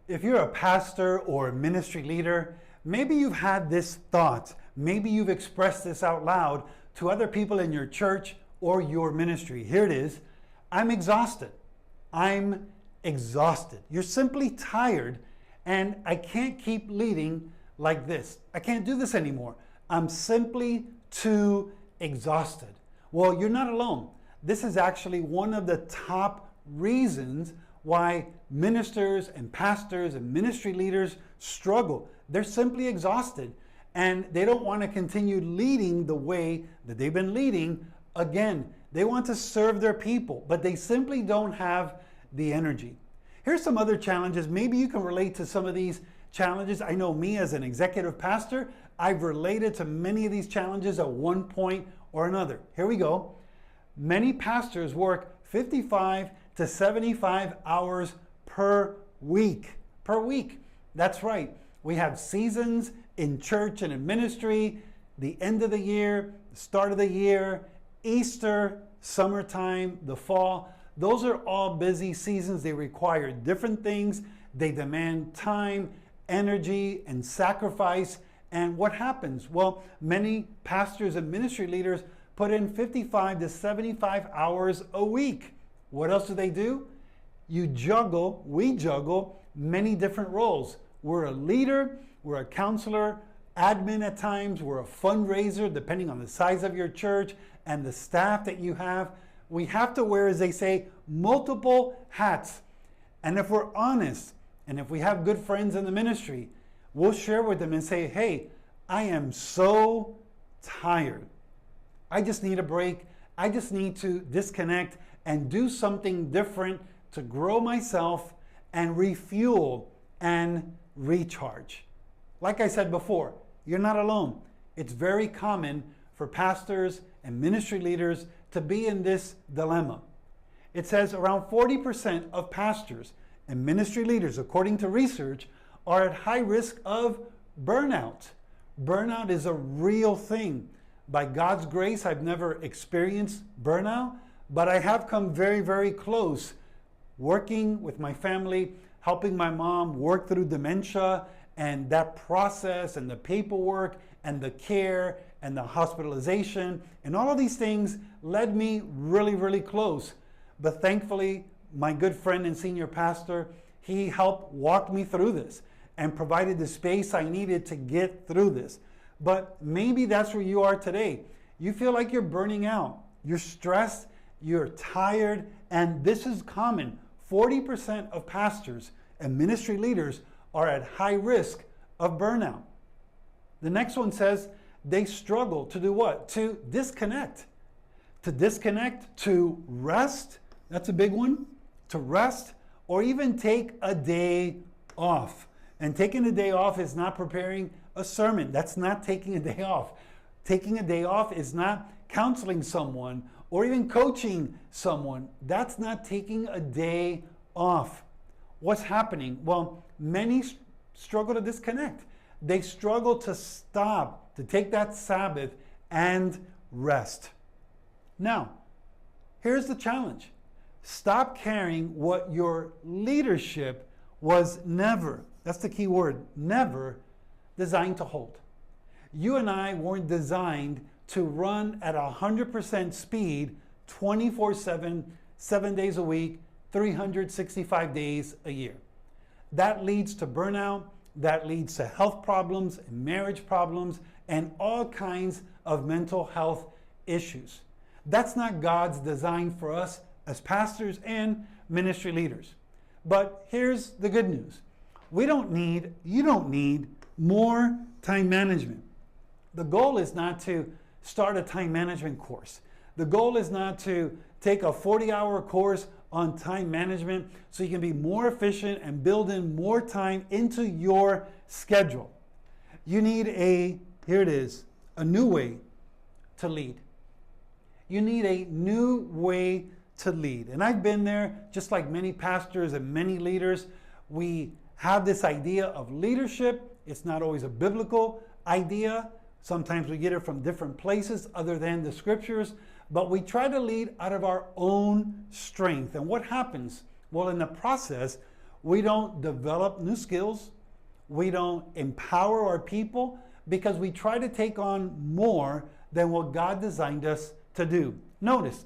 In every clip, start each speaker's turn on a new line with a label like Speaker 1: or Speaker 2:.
Speaker 1: If you're a pastor or a ministry leader, maybe you've had this thought, maybe you've expressed this out loud to other people in your church or your ministry. Here it is. I'm exhausted. I'm exhausted. You're simply tired, and I can't keep leading like this. I can't do this anymore. I'm simply too exhausted. Well, you're not alone. This is actually one of the top reasons why ministers and pastors and ministry leaders struggle. They're simply exhausted, and they don't want to continue leading the way that they've been leading. Again, they want to serve their people, but they simply don't have the energy. Here's some other challenges. Maybe you can relate to some of these challenges. I know me as an executive pastor, I've related to many of these challenges at one point or another. Here we go. Many pastors work 55 to 75 hours per week. Per week. That's right. We have seasons in church and in ministry, the end of the year, the start of the year, Easter, summertime, the fall. Those are all busy seasons. They require different things. They demand time, energy, and sacrifice. And what happens? Well, many pastors and ministry leaders put in 55 to 75 hours a week. What else do they do? We juggle many different roles. We're a leader, we're a counselor, admin at times, we're a fundraiser, depending on the size of your church and the staff that you have. We have to wear, as they say, multiple hats. And if we're honest, and if we have good friends in the ministry, we'll share with them and say, hey, I am so tired. I just need a break. I just need to disconnect and do something different to grow myself and refuel and recharge. Like I said before, you're not alone. It's very common for pastors and ministry leaders to be in this dilemma. It says around 40% of pastors and ministry leaders, according to research, are at high risk of burnout. Burnout is a real thing. By God's grace, I've never experienced burnout, but I have come very, very close working with my family, helping my mom work through dementia, and that process and the paperwork and the care and the hospitalization and all of these things led me really, really close. But thankfully, my good friend and senior pastor, he helped walk me through this and provided the space I needed to get through this. But maybe that's where you are today. You feel like you're burning out. You're stressed, you're tired, and this is common. 40% of pastors and ministry leaders are at high risk of burnout. The next one says they struggle to do what? To disconnect. To disconnect, to rest. That's a big one. To rest, or even take a day off. And taking a day off is not preparing a sermon. That's not taking a day off. Taking a day off is not counseling someone or even coaching someone. That's not taking a day off. What's happening? Well, many struggle to disconnect. They struggle to stop, to take that Sabbath and rest. Now, here's the challenge. Stop carrying what your leadership was never, that's the key word, never designed to hold. You and I weren't designed to run at 100% speed 24/7, 7 days a week, 365 days a year. That leads to burnout, that leads to health problems and marriage problems and all kinds of mental health issues. That's not God's design for us as pastors and ministry leaders. But here's the good news. You don't need more time management. The goal is not to start a time management course. The goal is not to take a 40-hour course on time management so you can be more efficient and build in more time into your schedule. You need a new way to lead. You need a new way to lead. And I've been there, just like many pastors and many leaders. We have this idea of leadership. It's not always a biblical idea. Sometimes we get it from different places other than the scriptures, but we try to lead out of our own strength. And what happens? Well, in the process, We don't develop new skills. We don't empower our people because we try to take on more than what God designed us to do. Notice,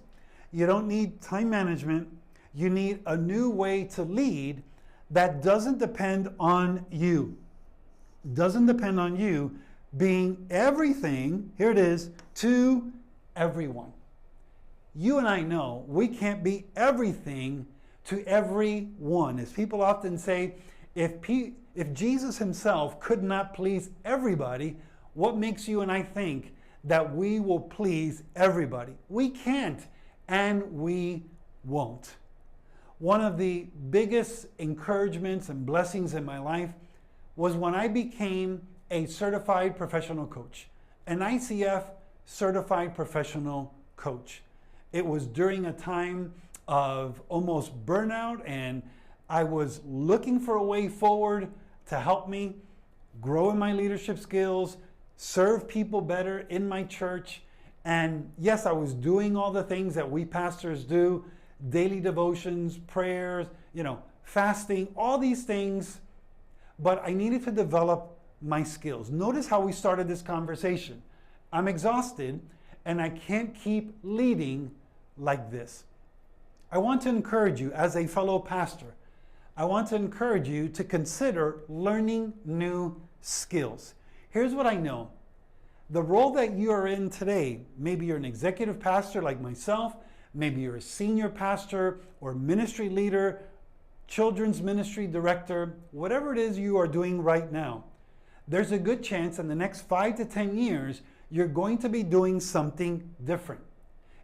Speaker 1: you don't need time management. You need a new way to lead that doesn't depend on you. Doesn't depend on you being everything, here it is, to everyone. You and I know we can't be everything to everyone. As people often say, if Jesus himself could not please everybody, what makes you and I think that we will please everybody? We can't, and we won't. One of the biggest encouragements and blessings in my life was when I became a certified professional coach, an ICF certified professional coach. It was during a time of almost burnout, and I was looking for a way forward to help me grow in my leadership skills, serve people better in my church. And yes, I was doing all the things that we pastors do, daily devotions, prayers, fasting, all these things, but I needed to develop my skills. Notice how we started this conversation. I'm exhausted and I can't keep leading like this. I want to encourage you as a fellow pastor. I want to encourage you to consider learning new skills. Here's what I know. The role that you are in today, maybe you're an executive pastor like myself, maybe you're a senior pastor or ministry leader, children's ministry director, whatever it is you are doing right now, there's a good chance in the next 5 to 10 years, you're going to be doing something different.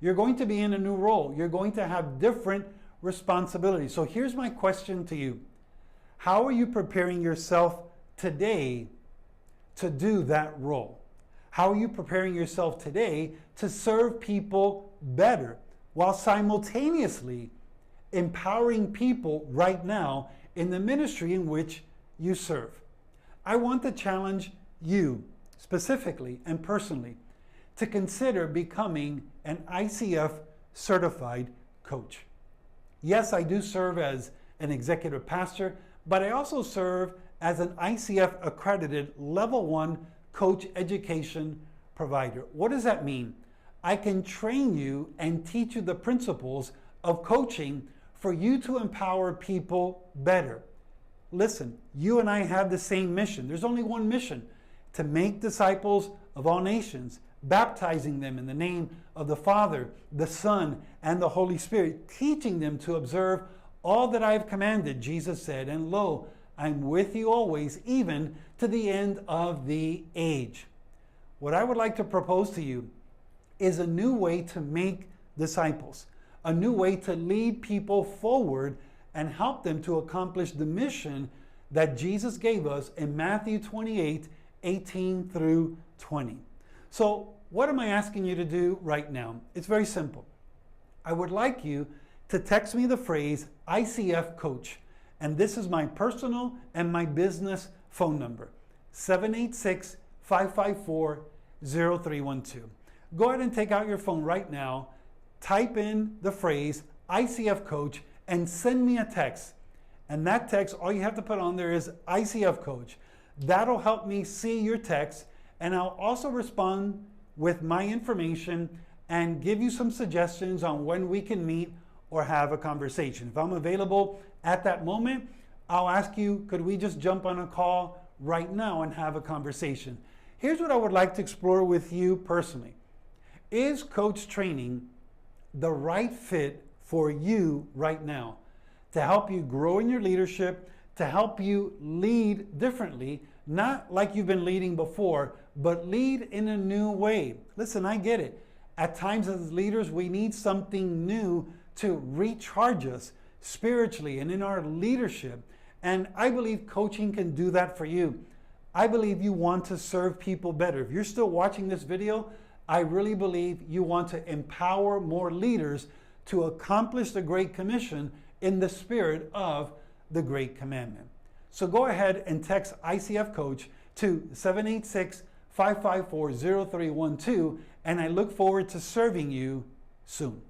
Speaker 1: You're going to be in a new role. You're going to have different responsibilities. So here's my question to you. How are you preparing yourself today to do that role? How are you preparing yourself today to serve people better while simultaneously empowering people right now in the ministry in which you serve? I want to challenge you specifically and personally to consider becoming an ICF certified coach. Yes, I do serve as an executive pastor, but I also serve as an ICF accredited level 1 coach education provider. What does that mean? I can train you and teach you the principles of coaching for you to empower people better. Listen, you and I have the same mission. There's only one mission: to make disciples of all nations, baptizing them in the name of the Father, the Son, and the Holy Spirit, teaching them to observe all that I have commanded, Jesus said, and lo, I'm with you always, even to the end of the age. What I would like to propose to you is a new way to make disciples, a new way to lead people forward and help them to accomplish the mission that Jesus gave us in Matthew 28:18 through 20. So what am I asking you to do right now? It's very simple. I would like you to text me the phrase ICF Coach, and this is my personal and my business phone number, 786-554-0312. Go ahead and take out your phone right now, type in the phrase ICF Coach, and send me a text. And that text, all you have to put on there is ICF Coach. That'll help me see your text, and I'll also respond with my information and give you some suggestions on when we can meet or have a conversation. If I'm available at that moment, I'll ask you, could we just jump on a call right now and have a conversation? Here's what I would like to explore with you personally. Is coach training the right fit for you right now to help you grow in your leadership, to help you lead differently, not like you've been leading before, but lead in a new way? Listen, I get it. At times as leaders, we need something new to recharge us spiritually and in our leadership. And I believe coaching can do that for you. I believe you want to serve people better. If you're still watching this video, I really believe you want to empower more leaders to accomplish the Great Commission in the spirit of the Great Commandment. So go ahead and text ICF Coach to 786-554-0312, and I look forward to serving you soon.